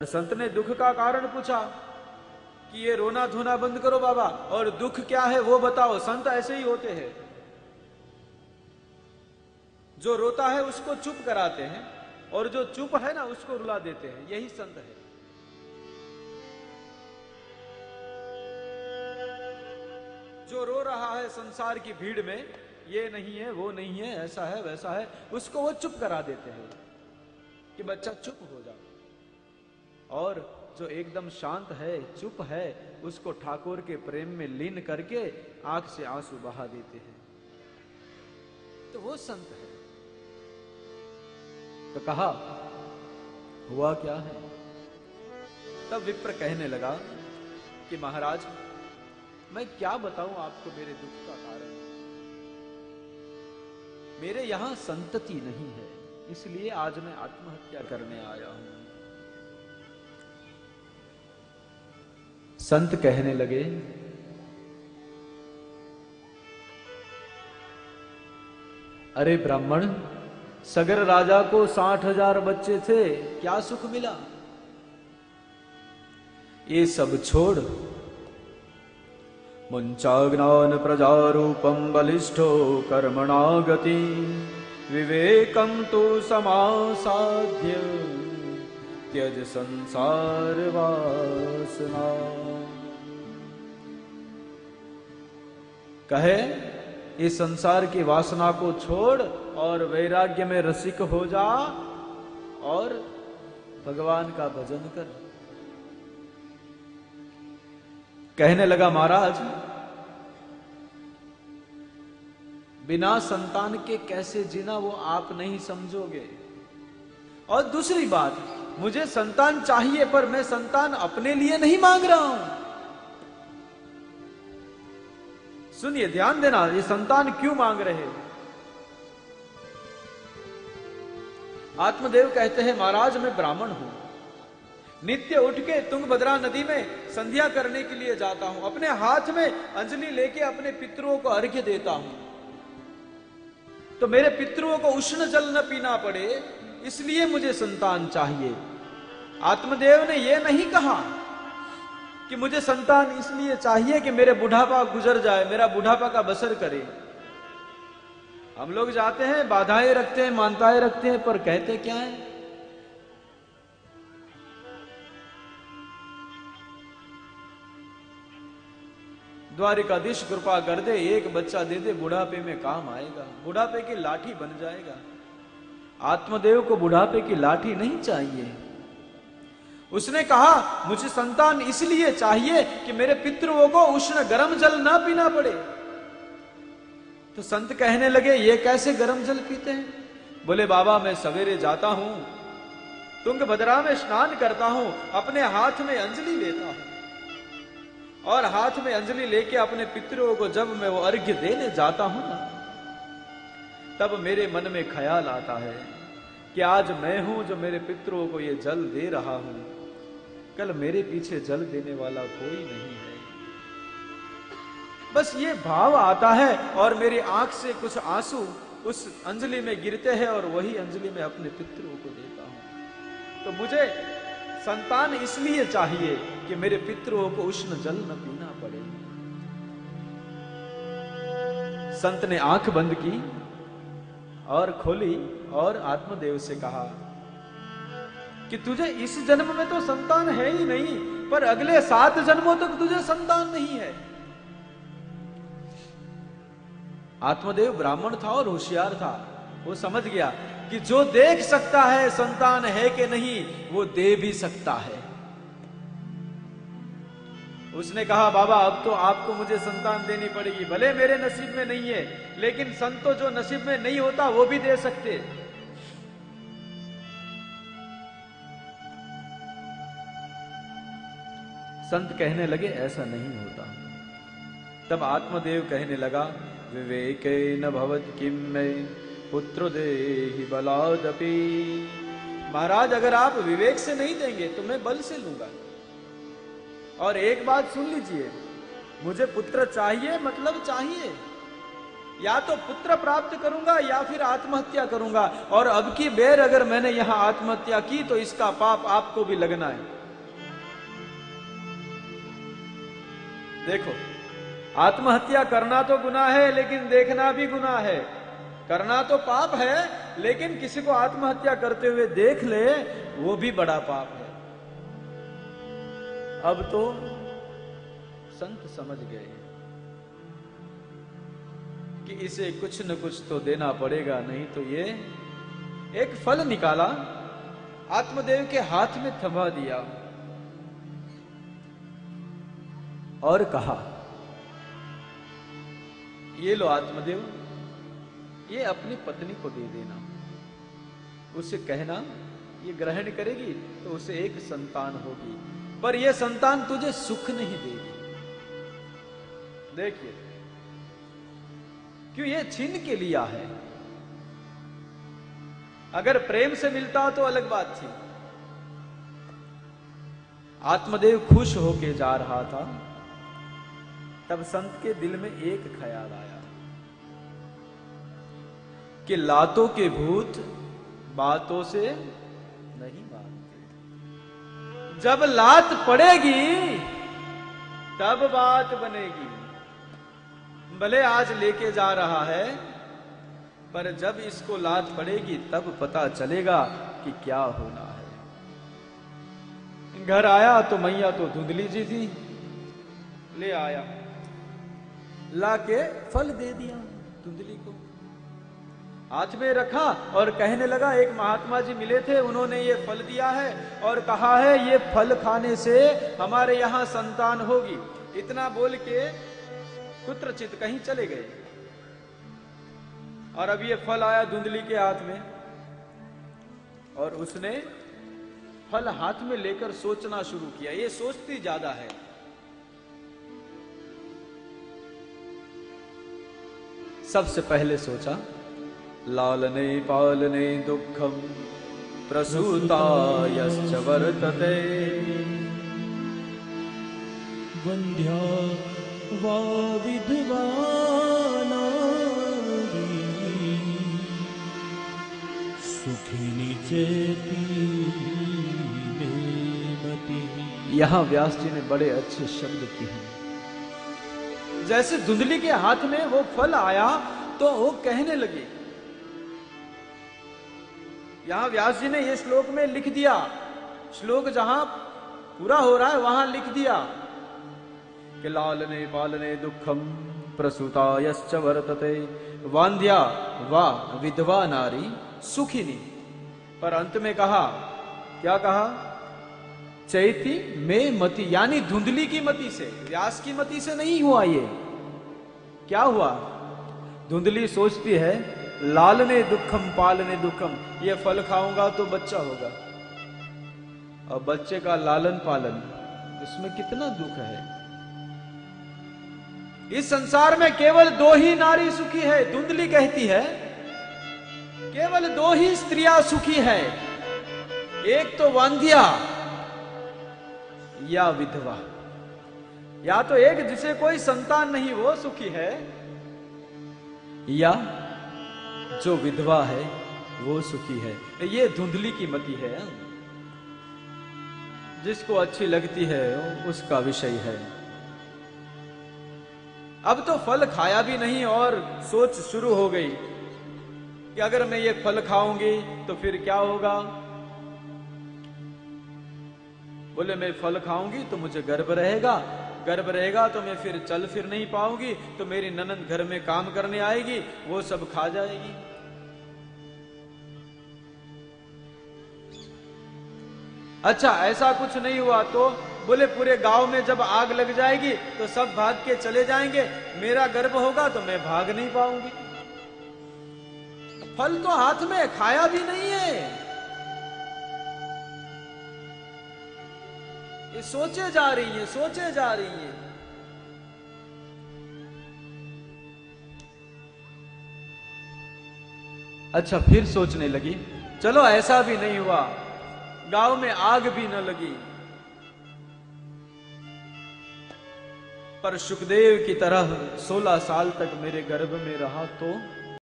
संत ने दुख का कारण पूछा कि ये रोना धोना बंद करो बाबा, और दुख क्या है वो बताओ। संत ऐसे ही होते हैं, जो रोता है उसको चुप कराते हैं और जो चुप है ना उसको रुला देते हैं। यही संत है। जो रो रहा है संसार की भीड़ में, ये नहीं है वो नहीं है ऐसा है वैसा है, उसको वो चुप करा देते हैं कि बच्चा चुप हो जा। और जो एकदम शांत है, चुप है, उसको ठाकुर के प्रेम में लीन करके आंख से आंसू बहा देते हैं। तो वो संत है। तो कहा हुआ क्या है? तब विप्र कहने लगा कि महाराज मैं क्या बताऊं आपको मेरे दुख का कारण। मेरे यहां संतति नहीं है, इसलिए आज मैं आत्महत्या करने आया हूं। संत कहने लगे अरे ब्राह्मण, सगर राजा को 60,000 बच्चे थे, क्या सुख मिला? ये सब छोड़ मुंचाज्ञान प्रजारूपम बलिष्ठो कर्मणा गति विवेकम तो समासाध्य त्यज संसार वासना। कहे इस संसार की वासना को छोड़ और वैराग्य में रसिक हो जा और भगवान का भजन कर। कहने लगा महाराज बिना संतान के कैसे जीना वो आप नहीं समझोगे। और दूसरी बात, मुझे संतान चाहिए पर मैं संतान अपने लिए नहीं मांग रहा हूं। सुनिए, ध्यान देना, ये संतान क्यों मांग रहे? आत्मदेव कहते हैं महाराज मैं ब्राह्मण हूं, नित्य उठ के तुंगभद्रा नदी में संध्या करने के लिए जाता हूं, अपने हाथ में अंजलि लेके अपने पितरों को अर्घ्य देता हूं। तो मेरे पितरों को उष्ण जल न पीना पड़े, इसलिए मुझे संतान चाहिए। आत्मदेव ने यह नहीं कहा कि मुझे संतान इसलिए चाहिए कि मेरे बुढ़ापा गुजर जाए, मेरा बुढ़ापा का बसर करे। हम लोग जाते हैं, बाधाएं रखते हैं, मान्यताएं रखते हैं, पर कहते क्या है? द्वारिकाधीश कृपा कर दे, एक बच्चा दे दे, बुढ़ापे में काम आएगा, बुढ़ापे की लाठी बन जाएगा। आत्मदेव को बुढ़ापे की लाठी नहीं चाहिए। उसने कहा मुझे संतान इसलिए चाहिए कि मेरे पितरों को उष्ण गर्म जल ना पीना पड़े। तो संत कहने लगे ये कैसे गर्म जल पीते हैं? बोले बाबा मैं सवेरे जाता हूं, तुंगभद्रा में स्नान करता हूं, अपने हाथ में अंजलि लेता हूं, और हाथ में अंजलि लेके अपने पितरों को जब मैं वो अर्घ्य देने जाता हूं ना, तब मेरे मन में ख्याल आता है कि आज मैं हूं जो मेरे पितरों को ये जल दे रहा हूं, कल मेरे पीछे जल देने वाला कोई नहीं है। बस ये भाव आता है और मेरी आंख से कुछ आंसू उस अंजलि में गिरते हैं और वही अंजलि में अपने पितरों को देता हूं। तो मुझे संतान इसलिए चाहिए कि मेरे पितरों को उष्ण जल न पीना पड़े। संत ने आंख बंद की और खोली और आत्मदेव से कहा कि तुझे इस जन्म में तो संतान है ही नहीं, पर अगले 7 जन्मों तक तुझे संतान नहीं है। आत्मदेव ब्राह्मण था और होशियार था, वो समझ गया कि जो देख सकता है संतान है कि नहीं, वो दे भी सकता है। उसने कहा बाबा अब तो आपको मुझे संतान देनी पड़ेगी, भले मेरे नसीब में नहीं है, लेकिन संतो जो नसीब में नहीं होता वो भी दे सकते। संत कहने लगे ऐसा नहीं होता। तब आत्मदेव कहने लगा विवेकेन भवत किम में पुत्र देहि बलादपि। महाराज अगर आप विवेक से नहीं देंगे तो मैं बल से लूंगा। और एक बात सुन लीजिए, मुझे पुत्र चाहिए मतलब चाहिए, या तो पुत्र प्राप्त करूंगा या फिर आत्महत्या करूंगा, और अब की बेर अगर मैंने यहां आत्महत्या की तो इसका पाप आपको भी लगना है। देखो, आत्महत्या करना तो गुनाह है, लेकिन देखना भी गुनाह है। करना तो पाप है, लेकिन किसी को आत्महत्या करते हुए देख ले, वो भी बड़ा पाप है। अब तो संत समझ गए कि इसे कुछ न कुछ तो देना पड़ेगा, नहीं तो ये एक फल निकाला, आत्मदेव के हाथ में थमा दिया और कहा, ये लो आत्मदेव, ये अपनी पत्नी को दे देना, उसे कहना ये ग्रहण करेगी तो उसे एक संतान होगी, पर यह संतान तुझे सुख नहीं देगी। देखिए, क्यों ये छीन के लिया है। अगर प्रेम से मिलता तो अलग बात थी। आत्मदेव खुश होके जा रहा था, तब संत के दिल में एक ख्याल आया कि लातों के भूत बातों से नहीं मानते, जब लात पड़ेगी तब बात बनेगी। भले आज लेके जा रहा है, पर जब इसको लात पड़ेगी तब पता चलेगा कि क्या होना है। घर आया तो मैया तो धुंधली जी थी, ले आया, लाके फल दे दिया धुंधली को, हाथ में रखा और कहने लगा, एक महात्मा जी मिले थे, उन्होंने ये फल दिया है और कहा है ये फल खाने से हमारे यहां संतान होगी। इतना बोल के कुत्रचित कहीं चले गए, और अब ये फल आया धुंधली के हाथ में, और उसने फल हाथ में लेकर सोचना शुरू किया। ये सोचती ज्यादा है। सबसे पहले सोचा, लालने पालने दुखम प्रसूतायश्च वर्तते, वंद्या वा विधवा नारी सुखिनी चेती बेमति। यहां व्यास जी ने बड़े अच्छे शब्द किए हैं। जैसे धुंधली के हाथ में वो फल आया तो वो कहने लगे, यहां व्यास जी ने ये श्लोक में लिख दिया, श्लोक जहां पूरा हो रहा है वहां लिख दिया कि लालने पालने दुखम प्रसूतायश्च वर्तते, वांध्या वा विधवा नारी सुखिनी। पर अंत में कहा, क्या कहा, चैती में मति, यानी धुंधली की मति से, व्यास की मति से नहीं हुआ। ये क्या हुआ, धुंधली सोचती है लालने दुखम पालने दुखम, ये फल खाऊंगा तो बच्चा होगा, और बच्चे का लालन पालन, इसमें कितना दुख है। इस संसार में केवल दो ही नारी सुखी है, धुंधली कहती है केवल दो ही स्त्रियां सुखी है, एक तो वांध्या या विधवा। या तो एक जिसे कोई संतान नहीं वो सुखी है, या जो विधवा है वो सुखी है। ये धुंधली की मति है, जिसको अच्छी लगती है उसका विषय है। अब तो फल खाया भी नहीं और सोच शुरू हो गई कि अगर मैं ये फल खाऊंगी तो फिर क्या होगा। बोले मैं फल खाऊंगी तो मुझे गर्भ रहेगा, गर्भ रहेगा तो मैं फिर चल फिर नहीं पाऊंगी, तो मेरी ननद घर में काम करने आएगी, वो सब खा जाएगी। अच्छा ऐसा कुछ नहीं हुआ तो बोले पूरे गांव में जब आग लग जाएगी तो सब भाग के चले जाएंगे, मेरा गर्भ होगा तो मैं भाग नहीं पाऊंगी। फल तो हाथ में खाया भी नहीं है। ये सोचे जा रही है, सोचे जा रही है। अच्छा फिर सोचने लगी, चलो ऐसा भी नहीं हुआ, गांव में आग भी न लगी, पर सुखदेव की तरह 16 साल तक मेरे गर्भ में रहा तो